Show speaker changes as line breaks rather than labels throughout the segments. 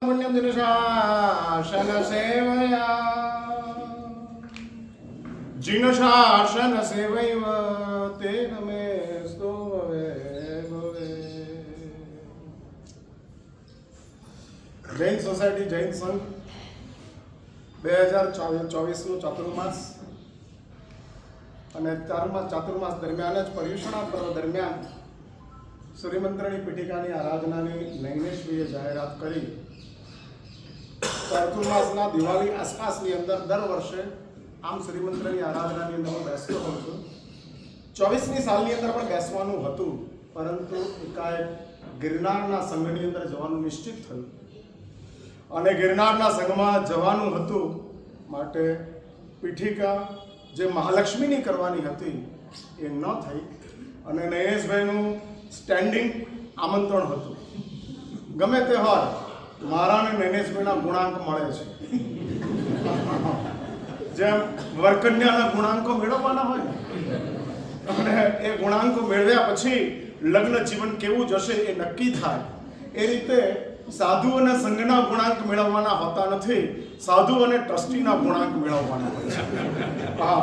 पुण्यं जिनशासन सेवया जिनशासन सेवैव तेन मे स्तोवे भवे। જૈન સોસાયટી જૈન સંઘ 2024નું ચાતુર્માસ અને ચાતુર્માસ દરમિયાન જ પર્યુષણા પર્વ દરમિયાન સૂર્યમંત્રની પીઠિકાની આરાધનાની નૈનેશભાઈએ જાહેરાત કરી. ચાતુર્માસના દિવાળી આસપાસની અંદર દર વર્ષે આમ સૂર્યમંત્રની આરાધનાની અંદર હું બેસતો હોઉં છું. 24મી સાલની અંદર પણ બેસવાનું હતું, પરંતુ એકાએક ગિરનારના સંઘની અંદર જવાનું નિશ્ચિત થયું અને ગિરનારના સંઘમાં જવાનું હતું માટે પીઠિકા જે મહાલક્ષ્મીની કરવાની હતી એ ન થઈ અને નૈનેશભાઈનું સ્ટેન્ડિંગ આમંત્રણ હતું. ગમે તે હોય, મારા અને નૈનેશભાઈના ગુણાંક મળે છે. જેમ વરકન્યાના ગુણાંકો મેળવવાના હોય અને એ ગુણાંકો મેળવ્યા પછી લગ્ન જીવન કેવું જશે એ નક્કી થાય, એ રીતે સાધુ અને સંઘના ગુણાંક મેળવવાના હોતા નથી, સાધુ અને ટ્રસ્ટીના ગુણાંક મેળવવાના હોય છે. હા,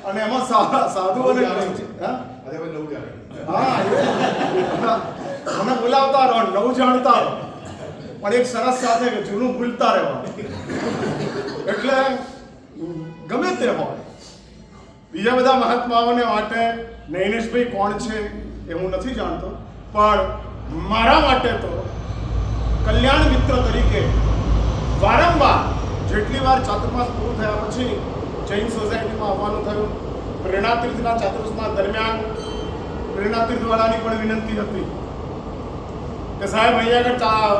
અને એમાં સાધુ અને મને બોલાવતા રહો, નવું જાણતા રહો, પણ એક સરસ સાથે જૂનું ભૂલતા રહેવા. એટલે ગમે તે હોય, બીજા બધા મહાત્માઓને માટે નૈનેશભાઈ કોણ છે એ હું નથી જાણતો, પણ મારા માટે તો કલ્યાણ મિત્ર તરીકે વારંવાર જેટલી વાર ચાતુર્માસ પૂરું થયા પછી જૈન સોસાયટીમાં આવવાનું થયું. પ્રેરણાતીર્થના ચાતુર્માસ દરમિયાન પ્રેરણાતીર્થવાળાની પણ વિનંતી હતી કે સાહેબ અહીંયા આગળ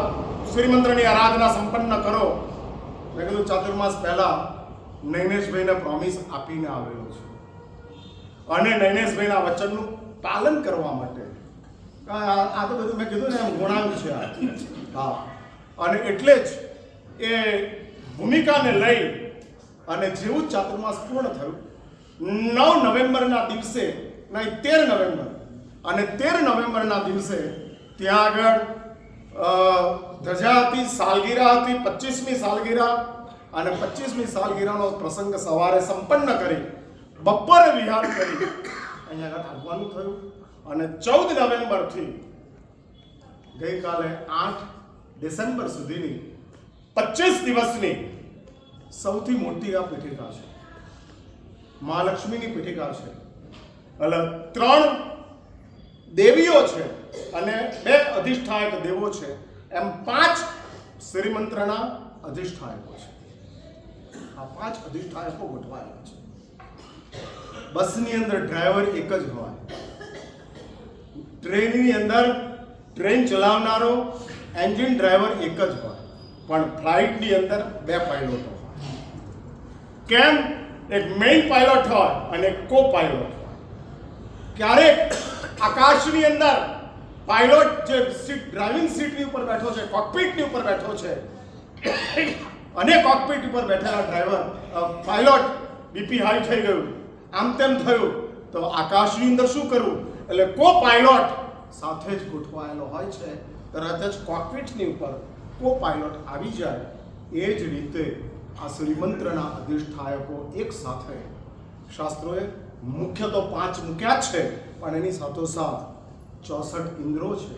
સૂર્યમંત્રની આરાધના સંપન્ન કરો. મેં કીધું ચાતુર્માસ પહેલા નૈનેશભાઈને પ્રોમિસ આપીને આવેલો છું અને નૈનેશભાઈના વચનનું પાલન કરવા માટે આ તો બધું મેં કીધું ને એમ ગુણાંક છે. હા, અને એટલે જ એ ભૂમિકાને લઈ અને જેવું જ ચાતુર્માસ પૂર્ણ થયું 9 નવેમ્બરના દિવસે, નહીં 13 નવેમ્બર અને 13 નવેમ્બરના દિવસે ત્યાં આગળ ધજા હતી, સાલગીરા હતી, 25મી સાલગીરા અને 25મી સાલગીરાનો પ્રસંગ સવારે સંપન્ન કરી બપોરે વિહાર કરી અહીંયા આગળ આવવાનું થયું. અને 14 નવેમ્બરથી ગઈકાલે 8 ડિસેમ્બર સુધીની 25 દિવસની સૌથી મોટી આ પીઠિકા છે, મહાલક્ષ્મીની પીઠિકા છે. એટલે 3 દેવીઓ છે અને 2 અધિષ્ઠાયક દેવો છે, એમ 5 શ્રીમંત્રના અધિષ્ઠાયકો છે. આ 5 અધિષ્ઠાયકો ગોઠવાયેલા છે. બસની અંદર ડ્રાઈવર એક જ હોય, ટ્રેનની અંદર ટ્રેન ચલાવનારો એન્જિન ડ્રાઈવર એક જ હોય, પણ ફ્લાઇટની અંદર 2 પાયલોટ હોય. કેમ? એક મેઇન પાયલોટ હોય અને એક કો પાયલોટ હોય. ક્યારેક આકાશની અંદર પાયલોટ જે સીટ ડ્રાઇવિંગ સીટની ઉપર બેઠો છે, કોકપીટની ઉપર બેઠો છે અને કોકપીટ ઉપર બેઠેલા ડ્રાઈવર પાયલોટ બીપી હાઈ થઈ ગયું, આમ તેમ થયું, તો આકાશની અંદર શું કરવું? એટલે કો પાયલોટ સાથે જ ગોઠવાયેલો હોય છે. તરત જ કોકપીટની ઉપર કો પાયલોટ આવી જાય. એ જ રીતે આ શ્રીમંત્રના અધિષ્ઠાયકો એક સાથે શાસ્ત્રોએ મુખ્ય તો 5 મૂક્યા છે, પણ એની સાથોસાથ 64 ઇન્દ્રો છે,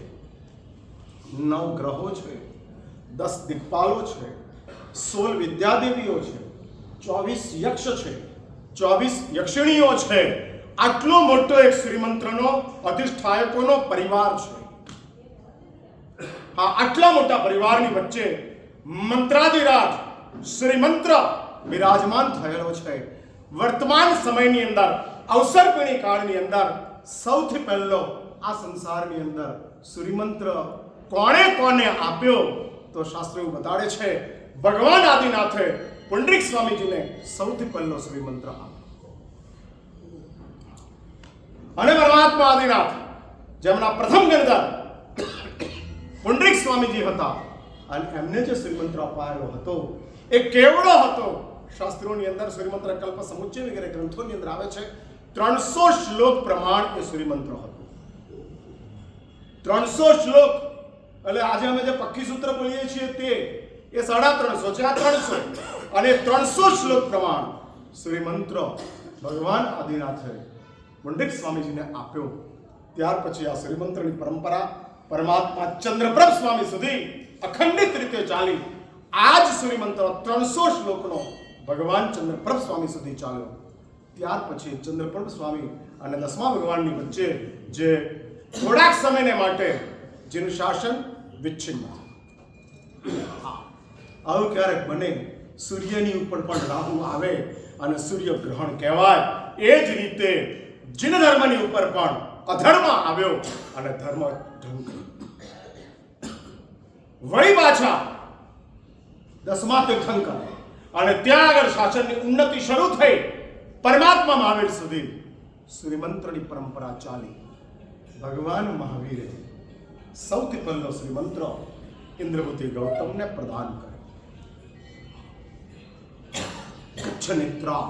9 ગ્રહો છે, 10 દિક્પાલો છે, 16 વિદ્યાદેવીઓ છે, 24 યક્ષ છે, 24 યક્ષિણીઓ છે. આટલો મોટો એક શ્રીમંત્રનો અધિષ્ઠાયકોનો પરિવાર છે. હા, આટલા મોટા પરિવારની વચ્ચે મંત્રાધિરાજ શ્રીમંત્ર બિરાજમાન થયેલો છે. વર્તમાન સમયની અંદર, અવસરપીણી કાળની અંદર સૌથી પહેલો આ સંસારની અંદર શ્રીમંત્ર કોણે કોને આપ્યો? તો શાસ્ત્રો એવું બતાડે છે, ભગવાન આદિનાથે પુંડરીક સ્વામીજીને સૌથી પહેલો શ્રીમંત્ર આપ્યો અને પરમાત્મા આદિનાથ જેમના પ્રથમ ગણધર પુંડરીક સ્વામીજી હતા અને એમને જે શ્રીમંત્ર અપાયેલો હતો એ કેવડો હતો. શાસ્ત્રોની અંદર શ્રીમંત્ર કલ્પ સમુચ્ચય વગેરે ગ્રંથોની અંદર આવે છે 300 શ્લોક પ્રમાણ એ શ્રીમંત્ર હતું. 300 શ્લોક એટલે આજે અમે જે પક્કી સૂત્ર બોલીએ છીએ તે એ 350 છે, આ 300 અને 300 શ્લોક પ્રમાણ શ્રી મંત્ર ભગવાન આદિનાથે પંડિત સ્વામીજીને આપ્યો. ત્યાર પછી આ શ્રી મંત્રની પરંપરા પરમાત્મા ચંદ્રપ્રભ સ્વામી સુધી અખંડિત રીતે ચાલી. આ જ શ્રી મંત્ર 300 શ્લોકનો ભગવાન ચંદ્રપ્રભ સ્વામી સુધી ચાલ્યો. ત્યાર પછી ચંદ્રપ્રભ સ્વામી અને 10મા ભગવાનની વચ્ચે જે થોડાક સમયને માટે જેનું શાસન વિચ્છિન્ન. આવું ક્યારેક બને સૂર્યની ઉપર પણ રાહુ આવે અને સૂર્ય ગ્રહણ કહેવાય. એ જ રીતે જીન ધર્મની ઉપર પણ અધર્મ આવ્યો અને ધર્મ ઢંગ. વળી પાછા 10મા તીર્થંકર અને ત્યાં આગળ શાસનની ઉન્નતિ શરૂ થઈ. પરમાત્મા મહાવીર સુધી શ્રીમંત્રની પરંપરા ચાલી. ભગવાન મહાવીરે સૌથી પહેલો શ્રીમંત્ર ઇન્દ્રપતિ ગૌતમને પ્રદાન કર્યો. કચ્છ નેત્રા.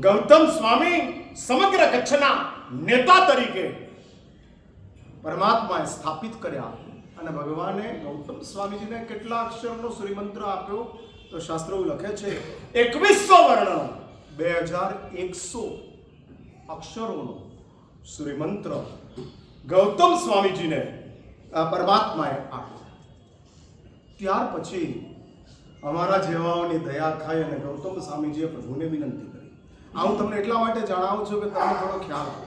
ગૌતમ સ્વામી સમગ્ર કચ્છના નેતા તરીકે પરમાત્માએ સ્થાપિત કર્યા. અને ભગવાને ગૌતમ સ્વામીજીને કેટલા અક્ષરનો શ્રીમંત્ર આપ્યો તો શાસ્ત્રો લખે છે 2100 વર્ણનો 2100 અક્ષરોનો શ્રીમંત્ર ગૌતમ સ્વામીજીને પરમાત્માએ આપ્યો. ત્યાર પછી અમારા જેવાઓની દયા ખાઈ અને ગૌતમ સ્વામીજીએ પ્રભુને વિનંતી કરી. આ હું તમને એટલા માટે જણાવું છું કે તમને થોડો ખ્યાલ આવે.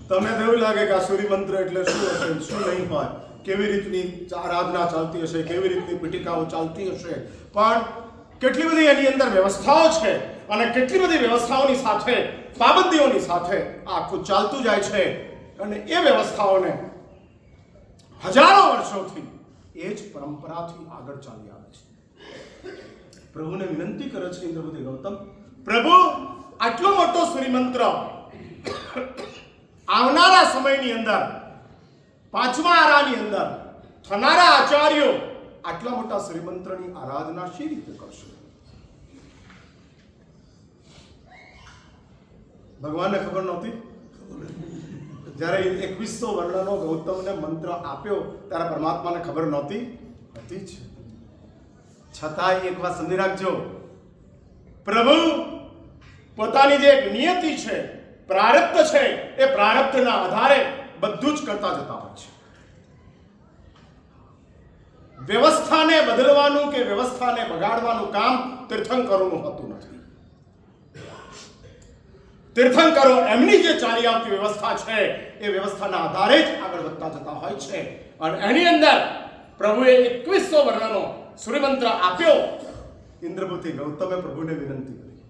તમને એવું લાગે કે આ સૂર્યમંત્ર એટલે શું હશે, શું નહીં હોય, કેવી રીતની આરાધના ચાલતી હશે, કેવી રીતની પીઠિકાઓ ચાલતી હશે. પણ કેટલી બધી એની અંદર વ્યવસ્થાઓ છે અને કેટલી બધી વ્યવસ્થાઓની સાથે પાબંદીઓની સાથે આખું ચાલતું જાય છે. અને એ વ્યવસ્થાઓને હજારો વર્ષોથી એ જ પરંપરાથી આગળ ચાલી આવે છે. પ્રભુને વિનંતી કરે છે ઇન્દ્રપતિ ગૌતમ, પ્રભુ આટલો મોટો શ્રીમંત્ર આવનારા સમયની અંદર 5મા આરાની અંદર થનારા આચાર્યો આટલા મોટા શ્રીમંત્રની આરાધના શી રીતે કરશે? ભગવાનને ખબર નહોતી. જ્યારે 2100 વર્ણનો ગૌતમને મંત્ર આપ્યો ત્યારે પરમાત્માને ખબર નહોતી હતી જ. છતાંય એક વાત સમજી રાખજો, પ્રભુ પોતાની જે એક નિયતિ છે, પ્રારબ્ધ છે, એ પ્રારબ્ધના આધારે બધું જ કરતા જતા હોય છે. વ્યવસ્થાને બદલવાનું કે વ્યવસ્થાને બગાડવાનું કામ તીર્થંકરોનું હોતું નથી. તીર્થંકરો એમની જે ચાલી આવતી વ્યવસ્થા છે એ વ્યવસ્થાના આધારે જ આગળ વધતા જતા હોય છે. અને એની અંદર પ્રભુએ 2100 વર્ણનો સૂર્યમંત્ર આપ્યો. ઇન્દ્રપતિ ગૌતમે પ્રભુને વિનંતી કરી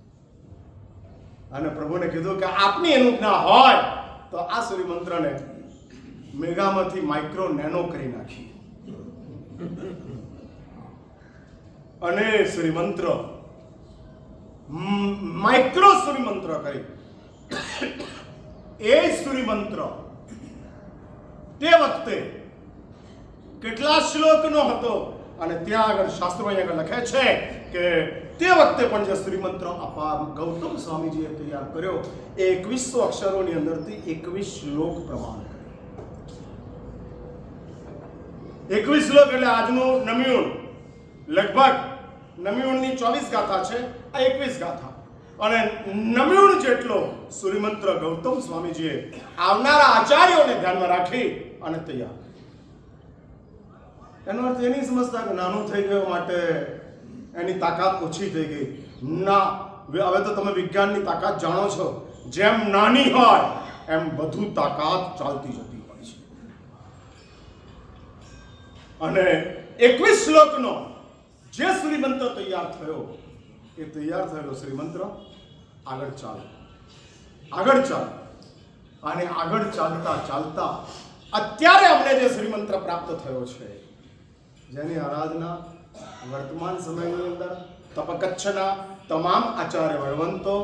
અને પ્રભુને કીધું કે આપની અનુજ્ઞા હોય તો આ સૂર્યમંત્રને મેગામાંથી માઇક્રો નેનો કરી નાખી અને સૂર્યમંત્ર માઇક્રો સૂર્યમંત્ર કરી. એ સૂર્યમંત્ર તે વખતે કેટલા શ્લોકનો હતો અને ત્યાં આગળ શાસ્ત્રો અહીંયા લખે છે કે તે વખતે પણ જે શ્રીમંત્ર ગૌતમ સ્વામીજીએ તૈયાર કર્યો એ 2100 અક્ષરોની અંદરથી 21 શ્લોક પ્રમાણ કર્યો. 21 શ્લોક એટલે આજનું નમ્યુણ, લગભગ નમ્યુણની 24 ગાથા છે, આ 21 ગાથા. અને નમ્યુણ જેટલો સૂર્યમંત્ર ગૌતમ સ્વામીજીએ આવનારા આચાર્યોને ધ્યાનમાં રાખી અને તૈયાર. એનો અર્થ એ નહીં સમજતા કે નાનું થઈ ગયો માટે એની તાકાત ઓછી થઈ ગઈ. ના, હવે તો તમે વિજ્ઞાનની તાકાત જાણો છો, જેમ નાની હોય એમ વધુ તાકાત ચાલતી જતી હોય છે. અને 21 શ્લોકનો જે શ્રીમંત્ર તૈયાર થયો એ તૈયાર થયેલો શ્રીમંત્ર આગળ ચાલે અને આગળ ચાલતા ચાલતા અત્યારે અમને જે શ્રીમંત્ર પ્રાપ્ત થયો છે, જેની આરાધના વર્તમાન સમયની અંદર તપકચ્છના તમામ આચાર્ય ભગવંતો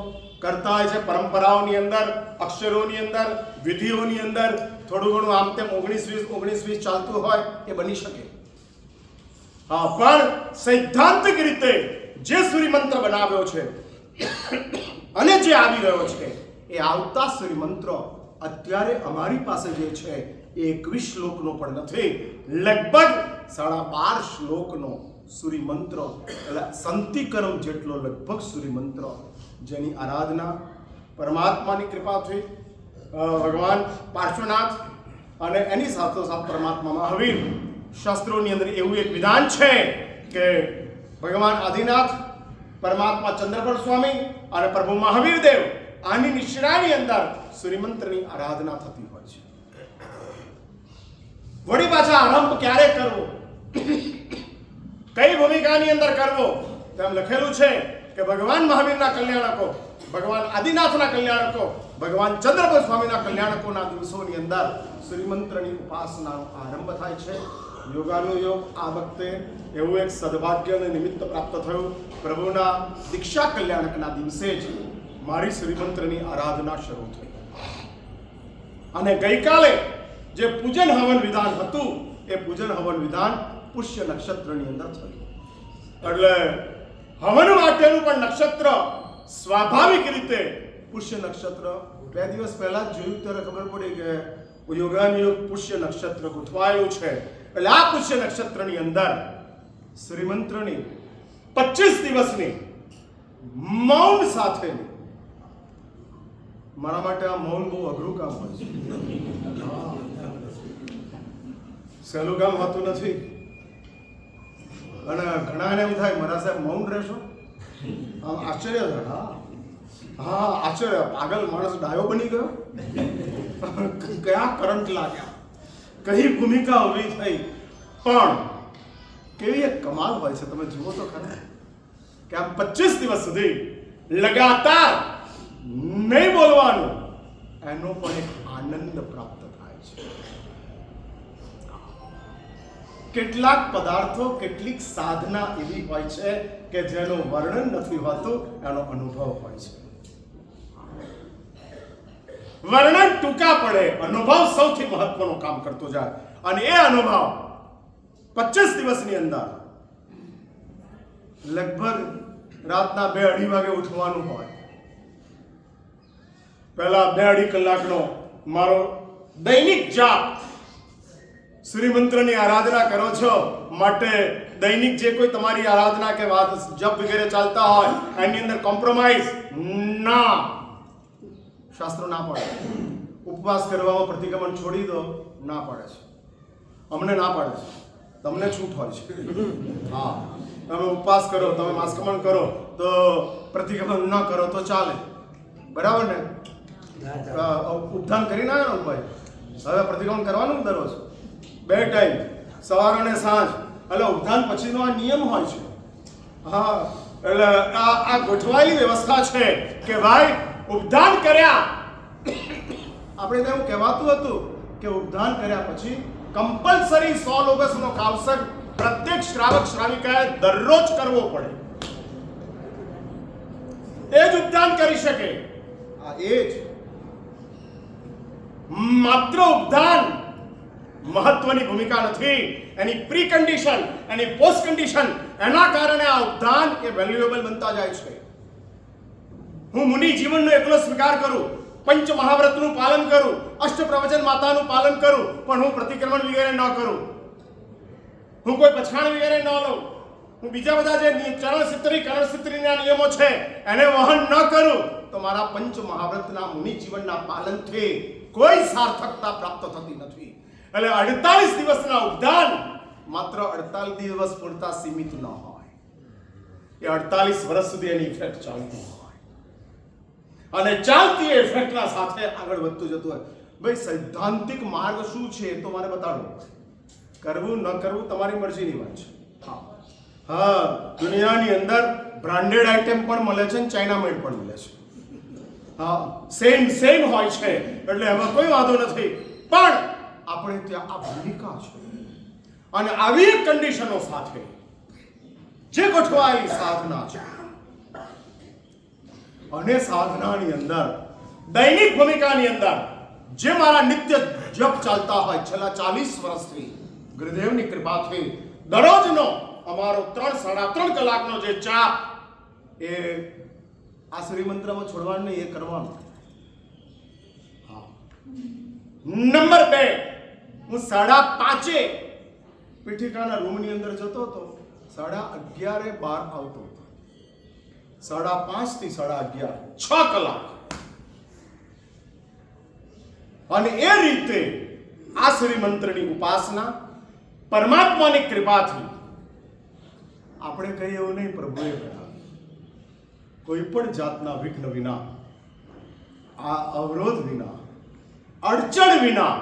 કરતા હોય છે. પરંપરાઓની અંદર, અક્ષરોની અંદર, વિધિઓની અંદર થોડું ઘણું આમ તેમ 19-20 ચાલતું હોય એ બની શકે. હા, પણ સૈદ્ધાંતિક રીતે જે સૂર્યમંત્ર બનાવ્યો છે અને જે આવી રહ્યો છે એ આવતા સૂર્યમંત્ર અત્યારે અમારી પાસે જે છે એ 21 શ્લોકનો પણ નથી, લગભગ 12.5 શ્લોકનો સૂર્યમંત્ર, એટલે સંતિકરમ જેટલો લગભગ સૂર્યમંત્ર, જેની આરાધના પરમાત્માની કૃપાથી ભગવાન પાર્શ્વનાથ અને એની સાથોસાથ પરમાત્મા મહાવીર શાસ્ત્રોની અંદર એવું એક વિધાન છે કે ભગવાન આદિનાથ, પરમાત્મા ચંદ્રપર સ્વામી અને પ્રભુ મહાવીર દેવ આની નિશ્રાની અંદર સૂર્યમંત્રની આરાધના થતી હોય છે. વળી પાછા આરંભ ક્યારે કરવો, કઈ ભૂમિકાની અંદર કરવો, તેમ લખેલું છે કે ભગવાન મહાવીરના કલ્યાણકો, ભગવાન આદિનાથના કલ્યાણકો, ભગવાન ચંદ્રપર સ્વામીના કલ્યાણકોના દિવસોની અંદર સૂર્યમંત્રની ઉપાસનાનો આરંભ થાય છે. યોગાનુયોગ આ વખતે એવું એક સદભાગ્ય અને નિમિત્ત પ્રાપ્ત થયું. પ્રભુના દીક્ષા કલ્યાણકના દિવસે જ મારી સૂર્યમંત્રની આરાધના શરૂ થઈ અને ગઈકાલે જે પૂજન હવન વિધાન હતું એ પૂજન હવન વિધાન પુષ્ય નક્ષત્રની અંદર થયું. એટલે હવન માટેનું પણ નક્ષત્ર સ્વાભાવિક રીતે પુષ્ય નક્ષત્ર. 2 દિવસ પહેલા જ જોયું ત્યારે ખબર પડી કે યોગાનુયોગ પુષ્ય નક્ષત્ર ગોઠવાયેલું છે. એટલે આ પુષ્ય નક્ષત્રની અંદર શ્રીમંત્રની 25 દિવસની મૌન સાથેની, મારા માટે આ મૌન બહુ અઘરું કામ હોય છે, સહેલું કામ હોતું નથી. અને ઘણા એમ થાય મારા સાહેબ મૌન રહેશો, આમ આશ્ચર્ય થાય. હા આશ્ચર્ય, પાગલ માણસ ડાયો બની ગયો, કયા કરંટ લાગ્યા, કઈ ભૂમિકા ઊભી થઈ. પણ કેવી એક કમાલ હોય છે, તમે જુઓ તો ખરા કે આમ 25 દિવસ સુધી લગાતાર નહીં બોલવાનું, એનો પણ એક આનંદ પ્રાપ્ત થાય છે. કેટલાક પદાર્થો, કેટલીક સાધના એવી હોય છે કે જેનું વર્ણન નથી હોતું, એનો અનુભવ હોય છે. વર્ણન ટૂંકા પડે, અનુભવ સૌથી મહત્વનું કામ કરતો જાય. અને એ અનુભવ 25 દિવસની અંદર લગભગ રાતના 2-2:30 વાગે ઉઠવાનું હોય. પહેલા 2-2.5 કલાકનો મારો દૈનિક જાપ, સૂર્યમંત્રની આરાધના કરો છો માટે દૈનિક જે કોઈ તમારી આરાધના કે વાત જપ વગેરે ચાલતા હોય એની અંદર કોમ્પ્રોમાઇઝ ના, શાસ્ત્રો ના પાડે. ઉપવાસ કરવામાં પ્રતિક્રમણ છોડી દો, ના પાડે છે. અમને ના પાડે છે, તમને છૂટ હોય છે. હા, તમે ઉપવાસ કરો, તમે માસકમણ કરો તો પ્રતિક્રમણ ન કરો તો ચાલે, બરાબર ને? ઉપધાન કરીને આવ્યો ને ભાઈ, હવે પ્રતિક્રમણ કરવાનું દરરોજ 2 ટાઈમ, સવાર અને સાંજ. એટલે ઉપધાન પછીનો આ નિયમ હોય છે. હા, એટલે આ ગોઠવાયેલી વ્યવસ્થા છે કે ભાઈ ઉપધાન કર્યા, આપણે એવું કહેવાતું હતું કે ઉપધાન કર્યા પછી કમ્પલસરી 100 લોગસનો કાવસક પ્રત્યેક શ્રાવક શ્રાવિકાએ દરરોજ કરવો પડે, એ જ ઉપધાન કરી શકે. આ એ જ માત્ર ઉપધાન મહત્વની ભૂમિકા નથી, એની પ્રી કન્ડિશન, એની પોસ્ટ કન્ડિશન, એના કારણે આ ઉપધાન એ વેલ્યુએબલ બનતા જાય છે. હું મુનિ જીવનનો એકલો સ્વીકાર કરું, પંચ મહાવ્રતનું પાલન કરું, અષ્ટ પ્રવચન માતાનું પાલન કરું, પણ હું પ્રતિક્રમણ વગેરે ન કરું, હું કોઈ પછાણ વગેરે ન લઉં, હું બીજા બધા જે કરણ નિયમો છે એને વહન ન કરું, તો મારા પંચ મહાવ્રતના મુનિ જીવનના પાલનથી કોઈ સાર્થકતા પ્રાપ્ત થતી નથી. એટલે 48 દિવસના ઉપદાન માત્ર 48 દિવસ પૂરતા સીમિત ન હોય, એ 48 વર્ષ સુધી એની ઇફેક્ટ ચાલતી હોય અને ચાલતી ઇફેક્ટના સાથે આગળ વધતું જતું હોય. ભાઈ સૈદ્ધાંતિક માર્ગ શું છે તો મારે બતાડો, કરવું ન કરવું તમારી મરજીની વાત છે. હા, દુનિયાની અંદર બ્રાન્ડેડ આઇટમ પણ મળે છે અને ચાઇના મેડ પણ મળે છે. હા, સેમ હોય છે, એટલે એમાં કોઈ વાંધો નથી. પણ આપણે ત્યાં આ ભૂમિકા છે અને આવી કન્ડિશનો સાથે જે ગોઠવાયેલી સાધના છે અને સાધનાની અંદર દૈનિક ભૂમિકાની અંદર જે મારા નિત્ય જપ ચાલતા હોય છેલ્લા 40 વર્ષથી ગુરુદેવની કૃપાથી દરરોજનો અમારો 3-3.5 કલાકનો જે ચાપ, એ આ શ્રી મંત્રમાં છોડવાનું નહીં, એ કરવાનું. હા. નંબર 2, હું 5:30 પીઠિકાના રૂમની અંદર જતો હતો, 11:30 બહાર આવતો હતો. 5:30 થી 11:30 6 કલાક. અને એ રીતે આ શ્રીમંત્રની ઉપાસના પરમાત્માની કૃપાથી આપણે કહીએ એવું નહીં, પ્રભુએ કરાવી. કોઈ પણ જાતના વિઘ્ન વિના, આ અવરોધ વિના, અડચણ વિના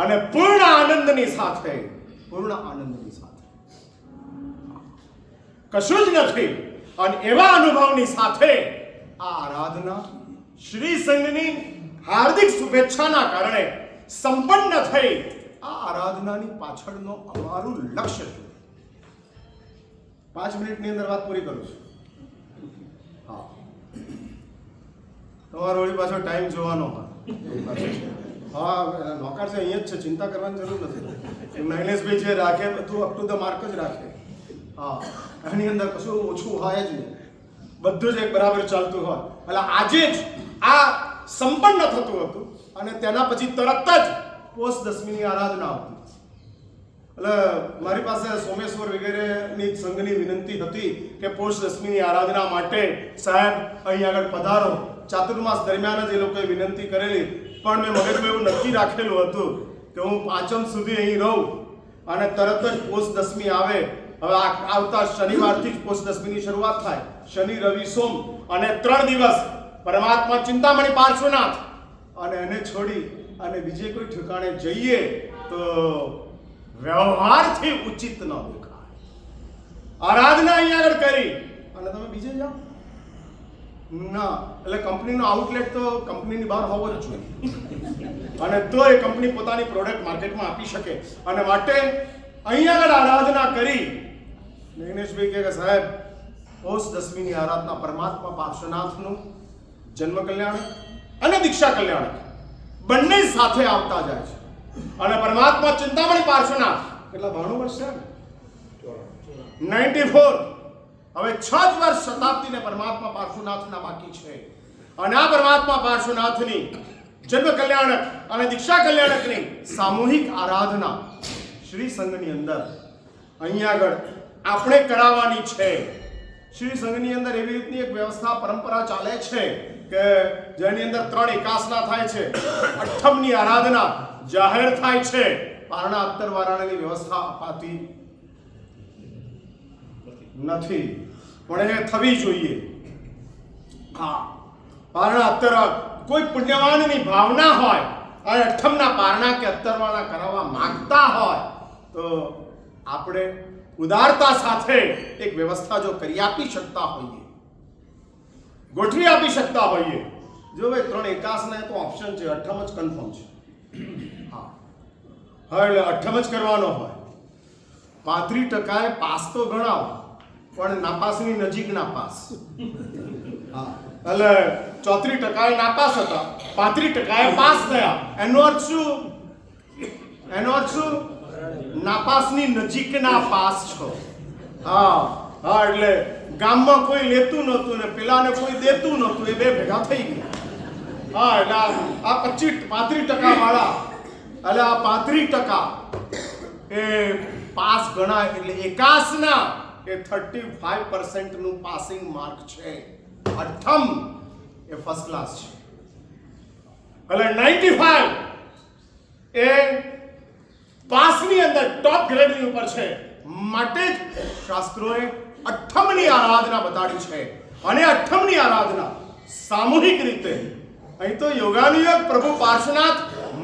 અને પૂર્ણ આનંદની સાથે કશું જ નથી. અને એવા અનુભવની સાથે આ આરાધના શ્રી સંઘની હાર્દિક શુભેચ્છાના કારણે સંપન્ન થઈ. આ આરાધનાની પાછળનો અમારું લક્ષ્ય છે. 5 મિનિટની અંદર વાત પૂરી કરું છું. હા, તમારો વળી પાછો ટાઈમ જોવાનો હોય. હા, નોકર છે અહીંયા જ છે, ચિંતા કરવાની જરૂર નથી. નૈલેશભાઈ જે રાખે બધું અપ ટુ ધ માર્ક જ રાખે. હા, એની અંદર કશું ઓછું હોય જ નહીં, બધું જ એક બરાબર ચાલતું હોય. એટલે આજે જ આ સંપન્ન થતું હતું અને તેના પછી તરત જ પોષ દસમીની આરાધના હતી. એટલે મારી પાસે સોમેશ્વર વગેરેની સંઘની વિનંતી હતી કે પોષ દસમીની આરાધના માટે સાહેબ અહીં આગળ પધારો. ચાતુર્માસ દરમિયાન જ એ લોકોએ વિનંતી કરેલી, પણ મેં મગજમાં એવું નક્કી રાખેલું હતું કે હું 5મ સુધી અહીં રહું અને તરત જ પોષ દસમી આવે. હવે આવતા શનિવારથી જ પોષ દસમીની શરૂઆત થાય. શનિ, રવિ, સોમ અને 3 દિવસ પરમાત્મા ચિંતામણી પાર્શ્વનાથ, અને એને છોડી અને બીજે કોઈ ઠેકાણે જઈએ તો વ્યવહારથી ઉચિત ન દેખાય. આરાધના અહીંયા આગળ કરી અને તમે બીજે જાઓ ના, એટલે કંપનીનો આઉટલેટ તો કંપનીની બહાર હોવો જ જોઈએ, અને તો એ કંપની પોતાની પ્રોડક્ટ માર્કેટમાં આપી શકે. અને માટે અહીંયા આગળ આરાધના કરી. નૈનેશભાઈ કહે કે સાહેબ પોષ દસમીની આરાધના પરમાત્મા પાર્શ્વનાથનું જન્મ કલ્યાણક અને દીક્ષા કલ્યાણક બંને સાથે આવતા જાય છે. અને પરમાત્મા ચિંતામણી પાર્શ્વનાથ કેટલા 92 વર્ષ છે, 94. હવે 6 જ વર્ષ શતાબ્દીને પરમાત્મા પાર્શ્વનાથના બાકી છે. અને આ પરમાત્મા પાર્શ્વનાથની જન્મ કલ્યાણક અને દીક્ષા કલ્યાણકની સામૂહિક આરાધના શ્રી સંઘની અંદર અહીંયા આગળ આપણે કરાવવાની છે. શ્રી સંઘની અંદર એવી રીતની એક વ્યવસ્થા પરંપરા ચાલે છે કે જેની અંદર 3 એકાસના થાય છે. 8મની આરાધના જાહેર થાય છે. પારણા અત્તર વારાણની વ્યવસ્થા અપાતી નથી, પણ એ થવી જોઈએ. હા, પારણા અત્તર કોઈ પુણ્યવાનની ભાવના હોય અને 8મના પારણા કે અત્તરવાળા કરાવવા માંગતા હોય તો આપણે ઉદારતા સાથે એક વ્યવસ્થા જો કરી આપી શકતા હોઈએ, ગોઠવી આપી શકતા હોઈએ. જો ભાઈ 3 એકાસના તો ઓપ્શન છે, 8મ જ કન્ફર્મ છે. હા, એટલે 8મ જ કરવાનો હોય. 35% પાસ તો ગણાવ, પણ નાપાસની નજીક નાપાસ. હા, એટલે 34% નાપાસ હતા, 35% પાસ થયા. એનો અર્થ શું? નાપાસની નજીકના પાસ છો. હા, એટલે ગામમાં કોઈ લેતું નહોતું ને પેલાને કોઈ દેતું નહોતું, એ બે ભેગા થઈ ગયા. હા, એટલે આ 35% વાળા, એટલે આ 35% એ પાસ ગણાય. એટલે એકાસના એ 35% નું પાસિંગ માર્ક છે. 8મ એ ફર્સ્ટ ક્લાસ છે. એટલે 95 એ પાસની અંદર ટોપ ગ્રેડની ઉપર છે. માટે જ શાસ્ત્રોએ 8મની આરાધના બતાડી છે. અને 8મની આરાધના સામૂહિક રીતે અહીં તો યોગાનુયોગ પ્રભુ પાર્શ્વનાથ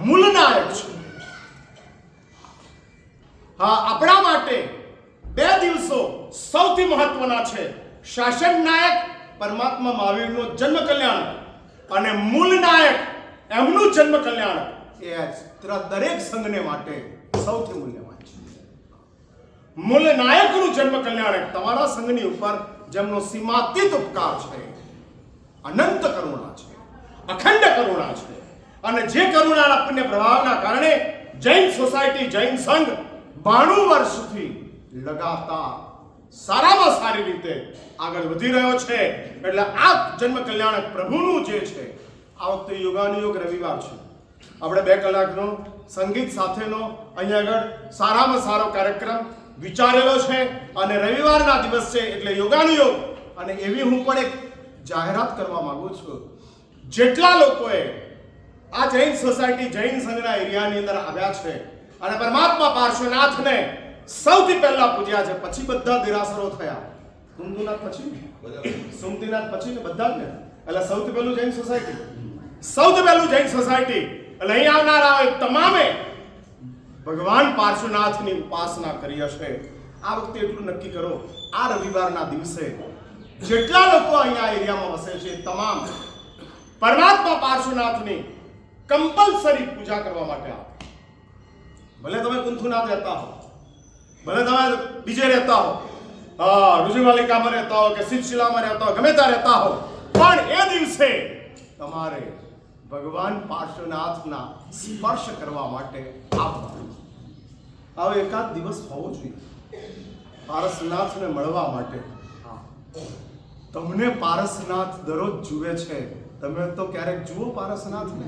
મૂલનાયક છે. હા, આપણા માટે 2 દિવસો સૌથી મહત્વના છે. શાસન નાયક પરમાત્મા મહાવીરનો જન્મ કલ્યાણક અને મૂલ નાયક એમનું જન્મ કલ્યાણક એ દરેક સંઘને માટે સૌથી મૂલ્યવાન છે. મૂલ નાયકનું જન્મ કલ્યાણક તમારા સંઘની ઉપર જેમનો સીમાતીત ઉપકાર છે, અનંત કરુણા છે, અખંડ કરુણા છે. અને જે કરુણાના પુણ્ય પ્રભાવના કારણે જૈન સોસાયટી, જૈન સંઘ 92 વર્ષથી લગાતાર સારામાં સારી રીતે આગળ વધી રહ્યો છે. એટલે આ જન્મ કલ્યાણક પ્રભુનું જે છે, આ વખતે યોગાનુયોગ રવિવાર છે. આપણે 2 કલાકનો સંગીત સાથેનો અહીંયા આગળ સારામાં સારો કાર્યક્રમ વિચારેલો છે અને રવિવારના દિવસ છે એટલે યોગાનુયોગ. અને એવી હું પણ એક જાહેરાત કરવા માંગુ છું, જેટલા લોકોએ આ જૈન સોસાયટી જૈન સંઘના એરિયાની અંદર આવ્યા છે અને પરમાત્મા પાર્શ્વનાથને સૌથી પહેલા પૂજ્યા છે, પછી બધા દેરાસરો થયા. કુંદુનાથ પછી, સુમતીનાથ પછી ને બધા જ ને, એટલે સૌથી પહેલું જૈન સોસાયટી, સૌથી પહેલું જૈન સોસાયટી. એટલે અહીં આવનારા તમામે ભગવાન પાર્શ્વનાથની ઉપાસના કરી હશે. આ વખતે એટલું નક્કી કરો, આ રવિવારના દિવસે જેટલા લોકો અહીંયા એરિયામાં વસે છે તમામ પરમાત્મા પાર્શ્વનાથની કમ્પલસરી પૂજા કરવા માટે આવો. ભલે તમે કુંથુનાથ રહેતા હો, ભલે તમે બીજે રહેતા હો, રુજુમાલિકામાં રહેતા હો કે શિવશિલામાં રહેતા હો, ગમે ત્યાં રહેતા હો, પણ એ દિવસે તમારે ભગવાન પાર્શ્વનાથના સ્પર્શ કરવા માટે આવવાનું. આવો એકાદ દિવસ હોવો જોઈએ પારસનાથને મળવા માટે. તમને પારસનાથ દરરોજ જુએ છે, તમે તો ક્યારેક જુઓ પારસનાથને?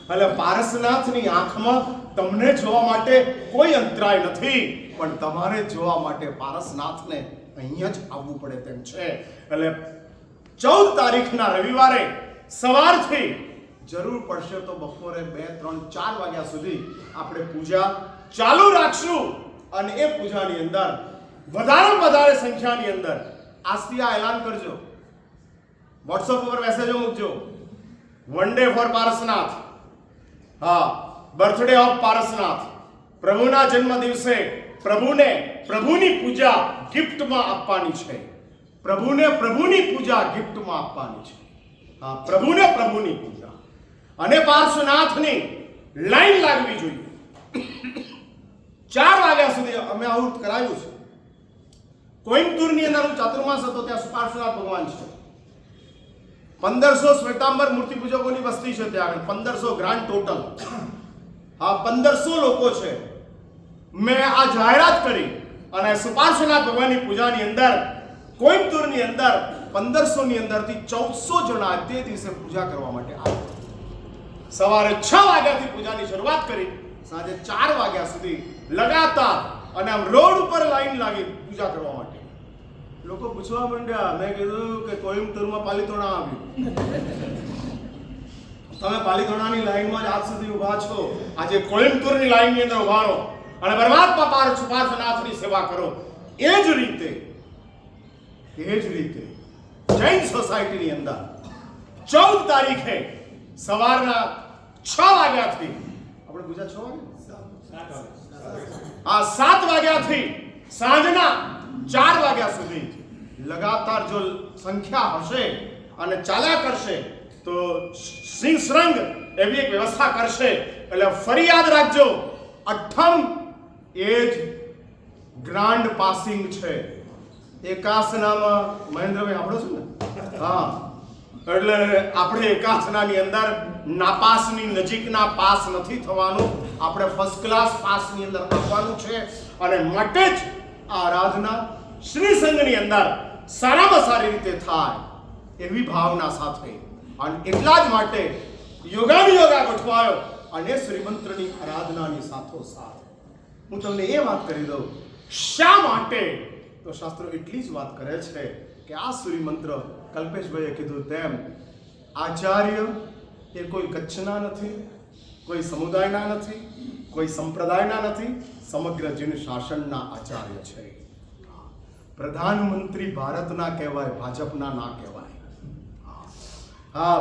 એટલે પારસનાથની આંખમાં તમને જોવા માટે કોઈ અંતરાય નથી, પણ તમારે જોવા માટે પારસનાથને અહીંયા જ આવવું પડે તેમ છે. એટલે 14 તારીખના રવિવારે સવારથી જરૂર પડશે તો બપોરે 2, 3, 4 વાગ્યા સુધી આપણે પૂજા ચાલુ રાખશું. અને એ પૂજાની અંદર વધારે સંખ્યાની અંદર આજથી આ એલાન કરજો, વોટ્સઅપ ઉપર મેસેજો મૂકજો, one day for Parasnath, birthday of Parasnath. પ્રભુના જન્મ દિવસે પ્રભુની પૂજા ગિફ્ટમાં આપવાની છે. પ્રભુની પૂજા ગિફ્ટમાં આપવાની છે. પ્રભુની પૂજા અને પાર્શ્વનાથની લાઈન લાગવી જોઈએ. 4 વાગ્યા સુધી અમે આવું કરાયું છે. કોઈમ્બતુરની અંદર હું ચાતુર્માસ હતો, ત્યાં પાર્શ્વનાથ ભગવાન છે. 1500 શ્વેતાંબર મૂર્તિ પૂજકોની વસ્તી છે ત્યાં આગળ, 1500 ગ્રાન્ડ ટોટલ. 1500 લોકો છે. મેં આ જાહેરાત કરી અને પાર્શ્વનાથ ભગવાનની પૂજાની અંદર કોઈમ્બતુરની અંદર 1500 ની અંદરથી 1400 જણા તે દિવસે પૂજા કરવા માટે આવ્યા. સવારે 6 વાગ્યાથી પૂજાની શરૂઆત કરી, સાંજે 4 વાગ્યા સુધી લગાતાર, અને આમ રોડ ઉપર લાઈન લાગી પૂજા કરવા માટે. લોકો પૂછવા માંડ્યા, મેં કીધું કે કોઈમ્બતુરમાં પાલિતોણા આવ્યું. તમે પાલિતોણાની લાઈનમાં જ આજ સુધી ઊભા છો, આજે કોઈમ્બતુરની લાઈનની અંદર ઊભા રહો અને પરમાત્મા પાર્શ્વનાથની સેવા કરો. એ જ રીતે જૈન સોસાયટીની અંદર 14 તારીખે સવારના 6 વાગ્યાથી આપણે પૂજા 6 વાગે 7 વાગ્યાથી સાંજના 4 વાગ્યા સુધી લગાતાર જો સંખ્યા હશે અને ચાલ્યા કરશે તો સિંહ શ્રંગ એવી એક વ્યવસ્થા કરશે. એટલે ફરી યાદ રાખજો, 8મ એજ ગ્રાન્ડ પાસિંગ છે. એકાસનામાં મહેન્દ્રભાઈ આપણો છે ને, એટલે આપણે એકાસનાની અંદર નાપાસની નજીકના પાસ નથી થવાનું, આપણે ફર્સ્ટ ક્લાસ પાસની અંદર આવવાનું છે. અને માટે જ આ આરાધના શ્રી સંઘની અંદર સારામાં સારી રીતે થાય એવી ભાવના સાથે, અને એટલા જ માટે યોગાનુયોગા ગોઠવાયો અને શ્રીમંત્રની આરાધનાની સાથોસાથ હું તમને એ વાત કરી દઉં. શા માટે? તો શાસ્ત્રો એટલી જ વાત કરે છે કે આ સૂર્યમંત્ર કલ્પેશભાઈએ કીધું તેમ આચાર્ય એ કોઈ કચ્છના નથી, કોઈ સમુદાયના નથી, કોઈ સંપ્રદાયના નથી, સમગ્ર જીન શાસનના આચાર્ય છે. પ્રધાનમંત્રી ભારતના કહેવાય, ભાજપના ના કહેવાય.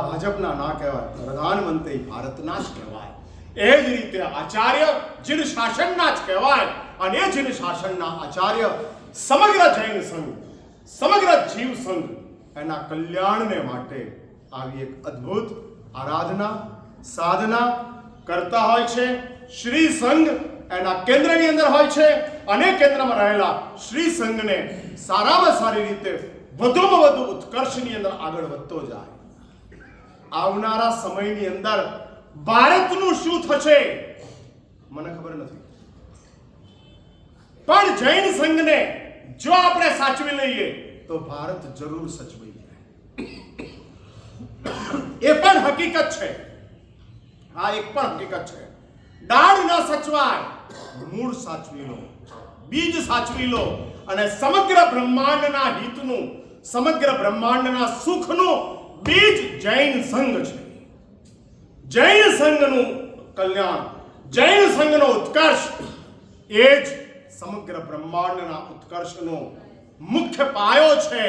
ભાજપના ના કહેવાય, પ્રધાનમંત્રી ભારતના જ કહેવાય. એ જ રીતે આચાર્ય જીન શાસનના જ કહેવાય. અને એ જીન શાસનના આચાર્ય સમગ્ર જૈન સંઘ, સમગ્ર જીવ સંઘ એના કલ્યાણને માટે આવી એક અદ્ભુત આરાધના સાધના કરતા હોય છે. શ્રી સંઘ એના કેન્દ્રની અંદર હોય છે અને કેન્દ્રમાં રહેલા શ્રી સંઘને સારામાં સારી રીતે વધુમાં વધુ ઉત્કર્ષની અંદર આગળ વધતો જાય. આવનારા સમયની અંદર ભારતનું શું થશે મને ખબર નથી, પણ જૈન સંઘને જો આપણે સાચવી લઈએ તો ભારત જરૂર સચવાઈ જાય. એ પણ હકીકત છે. આ એક પણ હકીકત છે. ડાળ ન સચવાય, મૂળ સાચવી લો, બીજ સાચવી લો, અને સમગ્ર બ્રહ્માંડના હિતનું, સમગ્ર બ્રહ્માંડના સુખનું બીજ જૈન સંઘ છે. જૈન સંઘનું કલ્યાણ, જૈન સંઘનો ઉત્કર્ષ એ જ સમગ્ર બ્રહ્માંડના ઉત્કર્ષનો મુખ્ય પાયો છે.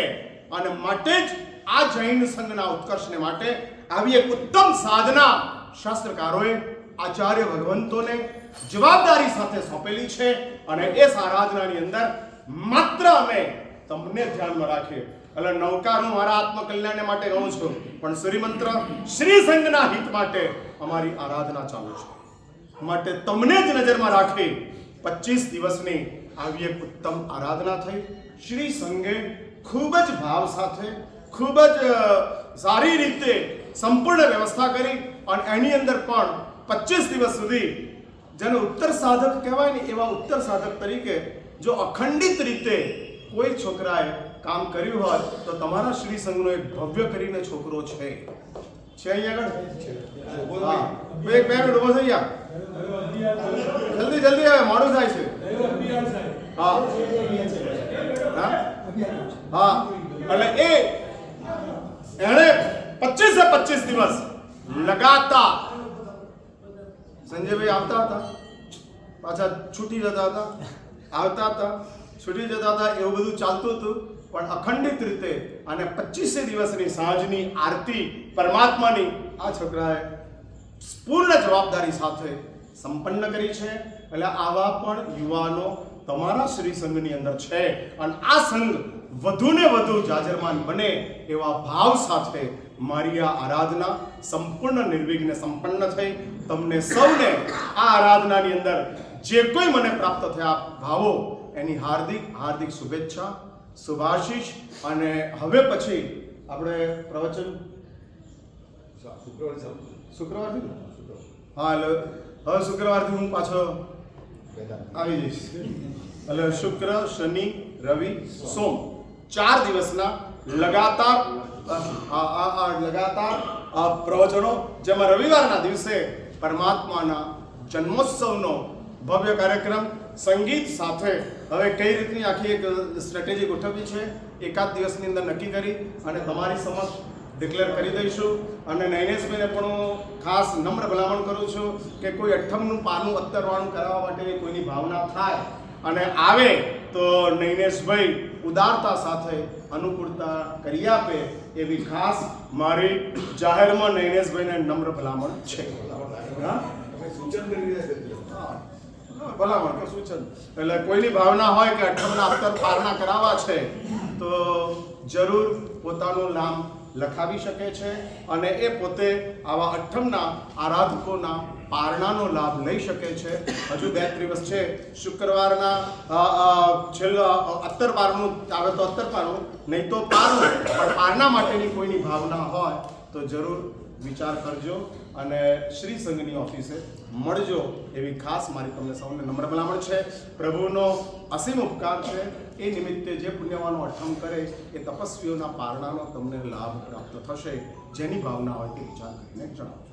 અને માટે જ આ જૈન સંઘના ઉત્કર્ષને માટે આવી એક ઉત્તમ સાધના શાસ્ત્રકારોએ, આચાર્ય ભગવંતોને જવાબદારી સાથે સોંપેલી છે. અને એ આરાધનાની અંદર માત્ર અમે તમને ધ્યાનમાં રાખીએ, એટલે નૌકાર હું મારા આત્મકલ્યાણને માટે કહું છું, પણ શ્રીમંત્ર શ્રી સંઘના હિત માટે અમારી આરાધના ચાલુ છે. માટે તમને જ નજરમાં રાખી 25 દિવસની આવી એક ઉત્તમ આરાધના થઈ. શ્રી સંઘે ખૂબ જ ભાવ સાથે, ખૂબ જ સારી રીતે સંપૂર્ણ વ્યવસ્થા કરી. અને એની અંદર પણ 25 દિવસ સુધી જેને ઉત્તર સાધક કહેવાય ને, એવા ઉત્તર સાધક તરીકે જો અખંડિત રીતે કોઈ છોકરાએ કામ કર્યું હોય તો તમારા શ્રી સંઘનો એક ભવ્ય કરીને છોકરો છે અહીંયા આગળ. હા, એક બે મિનિટ ઉભો થઈ ગયા, જલ્દી જલ્દી આવે, મોડું થાય છે. હા હા હા, એટલે એણે 25 દિવસ લગાતાર સંજયભાઈ આવતા હતા, પાછા છૂટી જતા હતા, આવતા હતા, છૂટી જતા હતા, એવું બધું ચાલતું હતું. પણ અખંડિત રીતે અને 25 દિવસની સાંજની આરતી પરમાત્માની આ છોકરાએ પૂર્ણ જવાબદારી સાથે સંપન્ન કરી છે. એટલે આવા પણ યુવાનો તમારા શ્રી સંઘની અંદર છે. અને આ સંઘ વધુને વધુ જાજરમાન બને એવા ભાવ સાથે મારી આ આરાધના સંપૂર્ણ નિર્વિઘ્ને સંપન્ન થઈ. તમને સૌને આ આરાધનાની અંદર જે કોઈ મને પ્રાપ્ત થયા ભાવો એની હાર્દિક હાર્દિક શુભેચ્છા, શુભાશીષ. અને હવે પછી આપણે પ્રવચન શુક્રવારથી, હા, એટલે હવે શુક્રવારથી હું પાછો આવી જઈશ. એટલે શુક્ર, શનિ, રવિ, સોમ 4 દિવસના લગાતાર પ્રવચનો, જેમાં રવિવારના દિવસે પરમાત્માના જન્મોત્સવનો ભવ્ય કાર્યક્રમ સંગીત સાથે હવે કઈ રીતની આખી એક સ્ટ્રેટેજી ગોઠવવી છે એકાદ દિવસની અંદર નક્કી કરી અને તમારી સમક્ષ ડિક્લેર કરી દઈશું. અને નૈનેશભાઈને પણ હું ખાસ નમ્ર ભલામણ કરું છું કે કોઈ અઠ્ઠમનું પાનું અત્તરવાણું કરાવવા માટેની કોઈની ભાવના થાય અને આવે તો નૈનેશભાઈ ઉદારતા સાથે અનુકૂળતા કરી આપે એવી ખાસ મારી જાહેરમાં નૈનેશભાઈને નમ્ર ભલામણ છે. ભલામણ કે સૂચન, એટલે કોઈની ભાવના હોય કે અઠ્ઠમના અત્તર પારણા કરાવવા છે તો જરૂર પોતાનું નામ લખાવી શકે છે અને એ પોતે આવા અઠ્ઠમના આરાધકોના પારણાનો લાભ લઈ શકે છે. હજુ 2 દિવસ છે. શુક્રવારના છેલ્લા અત્તર પારણું આવે તો અત્તર પારણું, નહીં તો પારણું. પણ પારણા માટેની કોઈની ભાવના હોય તો જરૂર વિચાર કરજો અને શ્રી સંઘની ઓફિસે મળજો એવી ખાસ મારી તમને સૌને નમ્ર ભલામણ છે. પ્રભુનો અસીમ ઉપકાર છે. એ નિમિત્તે જે પુણ્યવાનો અઠ્ઠમ કરે એ તપસ્વીઓના પારણાનો તમને લાભ પ્રાપ્ત થશે. જેની ભાવના હોય તે વિચાર કરીને જણાવો.